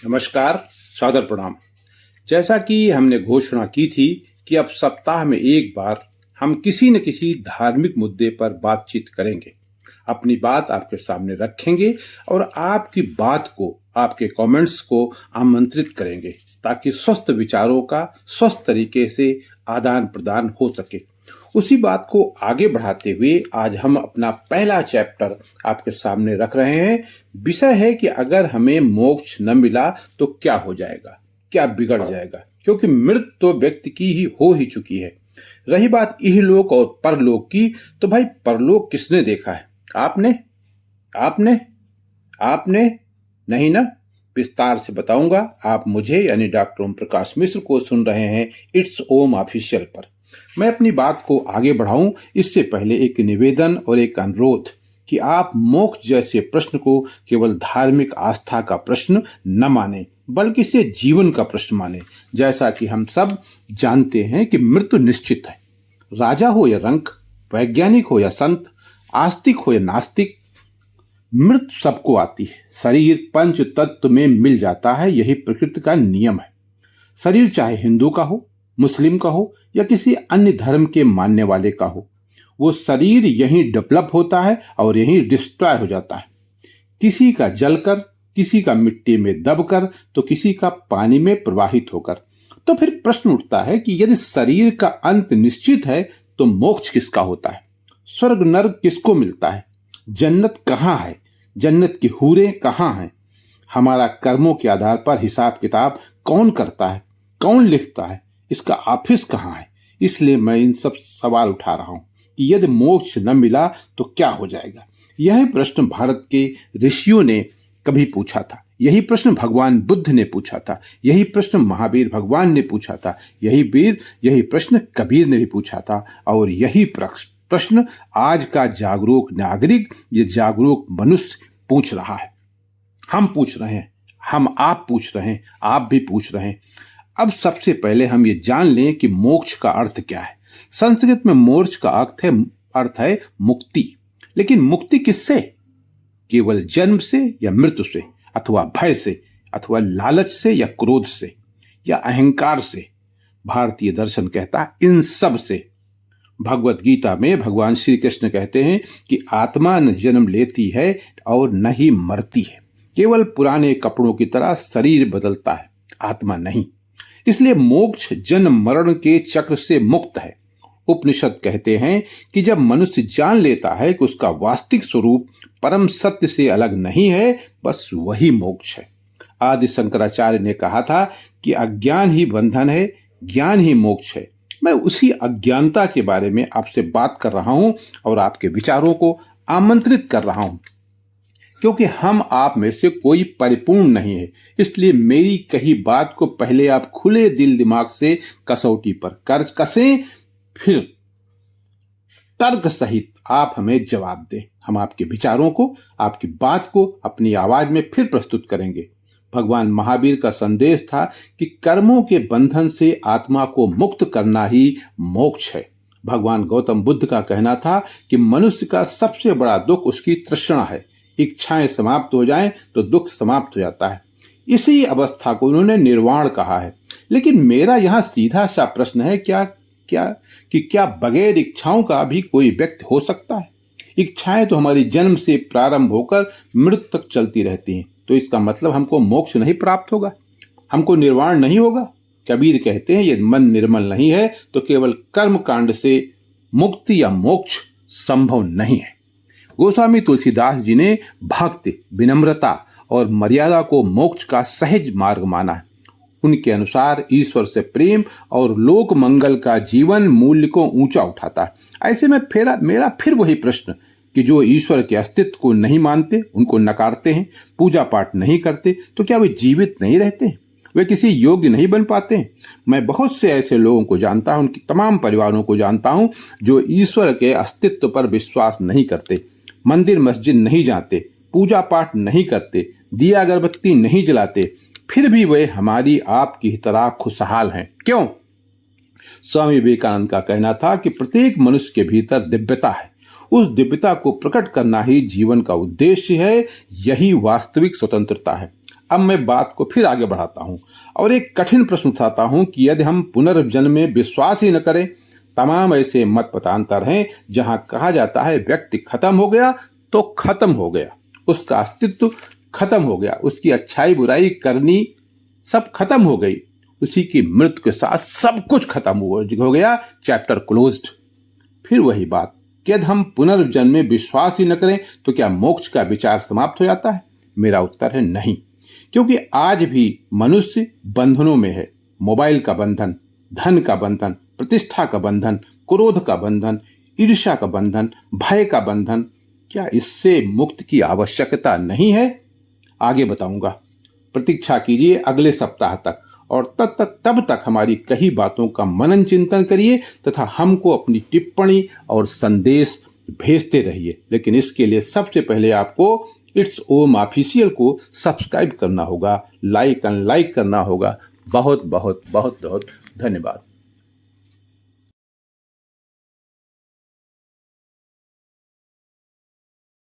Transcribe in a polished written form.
नमस्कार, सादर प्रणाम। जैसा कि हमने घोषणा की थी कि अब सप्ताह में एक बार हम किसी न किसी धार्मिक मुद्दे पर बातचीत करेंगे, अपनी बात आपके सामने रखेंगे और आपकी बात को, आपके कमेंट्स को आमंत्रित करेंगे ताकि स्वस्थ विचारों का स्वस्थ तरीके से आदान प्रदान हो सके। उसी बात को आगे बढ़ाते हुए आज हम अपना पहला चैप्टर आपके सामने रख रहे हैं। विषय है कि अगर हमें मोक्ष न मिला तो क्या हो जाएगा, क्या बिगड़ जाएगा, क्योंकि मृत्यु तो व्यक्ति की ही हो ही चुकी है। रही बात इहलोक और परलोक की, तो भाई परलोक किसने देखा है? आपने आपने आपने नहीं ना? विस्तार से बताऊंगा। आप मुझे यानी डॉक्टर ओम प्रकाश मिश्र को सुन रहे हैं इट्स ओम ऑफिशियल पर। मैं अपनी बात को आगे बढ़ाऊं इससे पहले एक निवेदन और एक अनुरोध कि आप मोक्ष जैसे प्रश्न को केवल धार्मिक आस्था का प्रश्न न माने, बल्कि इसे जीवन का प्रश्न माने। जैसा कि हम सब जानते हैं कि मृत्यु निश्चित है। राजा हो या रंक, वैज्ञानिक हो या संत, आस्तिक हो या नास्तिक, मृत्यु सबको आती है। शरीर पंच तत्व में मिल जाता है, यही प्रकृति का नियम है। शरीर चाहे हिंदू का हो, मुस्लिम का हो या किसी अन्य धर्म के मानने वाले का हो, वो शरीर यहीं डेवलप होता है और यहीं डिस्ट्रॉय हो जाता है। किसी का जलकर, किसी का मिट्टी में दबकर, तो किसी का पानी में प्रवाहित होकर। तो फिर प्रश्न उठता है कि यदि शरीर का अंत निश्चित है तो मोक्ष किसका होता है? स्वर्ग नर्क किसको मिलता है? जन्नत कहाँ है? जन्नत की हूरें कहाँ हैं? हमारा कर्मों के आधार पर हिसाब किताब कौन करता है, कौन लिखता है? इसका ऑफिस कहाँ है? इसलिए मैं इन सब सवाल उठा रहा हूं कि यदि मोक्ष न मिला तो क्या हो जाएगा। यही प्रश्न भारत के ऋषियों ने कभी पूछा था, यही प्रश्न भगवान बुद्ध ने पूछा था, यही प्रश्न महावीर भगवान ने पूछा था, यही प्रश्न कबीर ने भी पूछा था, और यही प्रश्न आज का जागरूक नागरिक, ये जागरूक मनुष्य पूछ रहा है। हम पूछ रहे हैं, हम आप पूछ रहे हैं, आप भी पूछ रहे हैं। अब सबसे पहले हम ये जान लें कि मोक्ष का अर्थ क्या है। संस्कृत में मोक्ष का अर्थ है मुक्ति। लेकिन मुक्ति किससे? केवल जन्म से या मृत्यु से, अथवा भय से, अथवा लालच से या क्रोध से या अहंकार से? भारतीय दर्शन कहता है इन सब से। भगवत गीता में भगवान श्री कृष्ण कहते हैं कि आत्मा न जन्म लेती है और न ही मरती है। केवल पुराने कपड़ों की तरह शरीर बदलता है, आत्मा नहीं। इसलिए मोक्ष जन्म मरण के चक्र से मुक्त है। उपनिषद कहते हैं कि जब मनुष्य जान लेता है कि उसका वास्तविक स्वरूप परम सत्य से अलग नहीं है, बस वही मोक्ष है। आदि शंकराचार्य ने कहा था कि अज्ञान ही बंधन है, ज्ञान ही मोक्ष है। मैं उसी अज्ञानता के बारे में आपसे बात कर रहा हूं और आपके विचारों को आमंत्रित कर रहा हूं, क्योंकि हम आप में से कोई परिपूर्ण नहीं है। इसलिए मेरी कही बात को पहले आप खुले दिल दिमाग से कसौटी पर कसें, फिर तर्क सहित आप हमें जवाब दें। हम आपके विचारों को, आपकी बात को अपनी आवाज में फिर प्रस्तुत करेंगे। भगवान महावीर का संदेश था कि कर्मों के बंधन से आत्मा को मुक्त करना ही मोक्ष है। भगवान गौतम बुद्ध का कहना था कि मनुष्य का सबसे बड़ा दुख उसकी तृष्णा है। इच्छाएं समाप्त हो जाएं तो दुख समाप्त हो जाता है। इसी अवस्था को उन्होंने निर्वाण कहा है। लेकिन मेरा यहाँ सीधा सा प्रश्न है, क्या बगैर इच्छाओं का भी कोई व्यक्ति हो सकता है? इच्छाएं तो हमारी जन्म से प्रारंभ होकर मृत्यु तक चलती रहती हैं। तो इसका मतलब हमको मोक्ष नहीं प्राप्त होगा, हमको निर्वाण नहीं होगा। कबीर कहते हैं यदि मन निर्मल नहीं है तो केवल कर्म कांड से मुक्ति या मोक्ष संभव नहीं है। गोस्वामी तुलसीदास जी ने भक्ति, विनम्रता और मर्यादा को मोक्ष का सहज मार्ग माना है। उनके अनुसार ईश्वर से प्रेम और लोक मंगल का जीवन मूल्य को ऊंचा उठाता है। ऐसे में मेरा फिर वही प्रश्न कि जो ईश्वर के अस्तित्व को नहीं मानते, उनको नकारते हैं, पूजा पाठ नहीं करते, तो क्या वे जीवित नहीं रहते हैं? वे किसी योग्य नहीं बन पाते हैं? मैं बहुत से ऐसे लोगों को जानता हूं, उनके तमाम परिवारों को जानता हूं, जो ईश्वर के अस्तित्व पर विश्वास नहीं करते, मंदिर मस्जिद नहीं जाते, पूजा पाठ नहीं करते, दिया अगरबत्ती नहीं जलाते, फिर भी वे हमारी आपकी ही तरह खुशहाल हैं। क्यों? स्वामी विवेकानंद का कहना था कि प्रत्येक मनुष्य के भीतर दिव्यता है। उस दिव्यता को प्रकट करना ही जीवन का उद्देश्य है। यही वास्तविक स्वतंत्रता है। अब मैं बात को फिर आगे बढ़ाता हूं और एक कठिन प्रश्न उठाता हूं कि यदि हम पुनर्जन्म में विश्वास ही न करें, तमाम ऐसे मत मतांतर हैं जहां कहा जाता है व्यक्ति खत्म हो गया तो खत्म हो गया, उसका अस्तित्व खत्म हो गया, उसकी अच्छाई बुराई करनी सब खत्म हो गई, उसी की मृत्यु के साथ सब कुछ खत्म हो गया, चैप्टर क्लोज्ड। फिर वही बात, यदि हम पुनर्जन्म में विश्वास ही न करें तो क्या मोक्ष का विचार समाप्त हो जाता है? मेरा उत्तर है नहीं, क्योंकि आज भी मनुष्य बंधनों में है। मोबाइल का बंधन, धन का बंधन, प्रतिष्ठा का बंधन, क्रोध का बंधन, ईर्ष्या का बंधन, भय का बंधन। क्या इससे मुक्त की आवश्यकता नहीं है? आगे बताऊंगा। प्रतीक्षा कीजिए अगले सप्ताह तक और तब तक हमारी कई बातों का मनन चिंतन करिए तथा हमको अपनी टिप्पणी और संदेश भेजते रहिए। लेकिन इसके लिए सबसे पहले आपको इट्स ओम ऑफिशियल को सब्सक्राइब करना होगा, लाइक करना होगा। बहुत बहुत बहुत बहुत धन्यवाद।